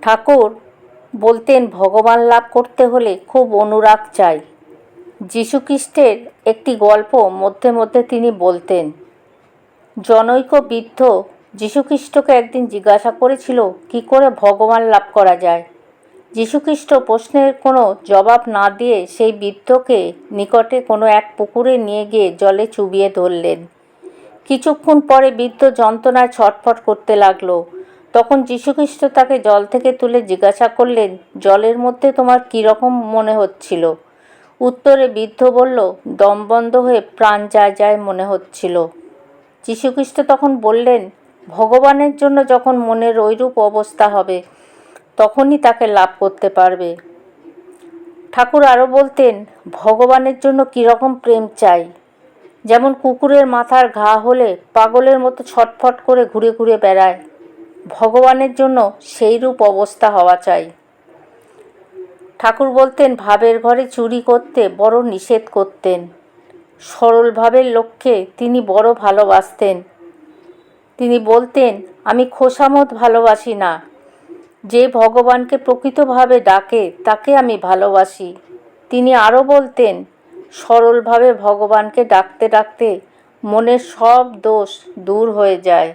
ঠাকুর বলতেন ভগবান লাভ করতে হলে খুব অনুরাগ চাই। যীশুখ্রিস্টের একটি গল্প মধ্যে মধ্যে তিনি বলতেন। জনৈক বৃদ্ধ যীশুখ্রিস্টকে একদিন জিজ্ঞাসা করেছিল কি করে ভগবান লাভ করা যায়। যীশুখ্রিস্ট প্রশ্নের কোনো জবাব না দিয়ে সেই বৃদ্ধকে নিকটে কোনো এক পুকুরে নিয়ে গিয়ে জলে চুবিয়ে ধরলেন। কিছুক্ষণ পরে বৃদ্ধ যন্ত্রণায় ছটফট করতে লাগলো। তখন যীশুখ্রিস্ট তাকে জল থেকে তুলে জিজ্ঞাসা করলেন, জলের মধ্যে তোমার কীরকম মনে হচ্ছিল? উত্তরে বৃদ্ধ বলল, দম বন্ধ হয়ে প্রাণ যায় যায় মনে হচ্ছিল। যীশুখ্রিস্ট তখন বললেন, ভগবানের জন্য যখন মনের ওইরূপ অবস্থা হবে তখনই তাকে লাভ করতে পারবে। ঠাকুর আরও বলতেন, ভগবানের জন্য কীরকম প্রেম চাই। যেমন কুকুরের মাথার ঘা হলে পাগলের মতো ছটফট করে ঘুরে ঘুরে বেড়ায়, ভগবানের জন্য সেইরূপ অবস্থা হওয়া চাই। ঠাকুর বলতেন, ভাবের ঘরে চুরি করতে বড় নিষেধ করতেন। সরল ভাবের লোককে তিনি বড় ভালোবাসতেন। তিনি বলতেন, আমি খোসামত ভালোবাসি না, যে ভগবানকে প্রকৃতভাবে ডাকে তাকে আমি ভালোবাসি। তিনি আরও বলতেন, সরলভাবে ভগবানকে ডাকতে ডাকতে মনের সব দোষ দূর হয়ে যায়।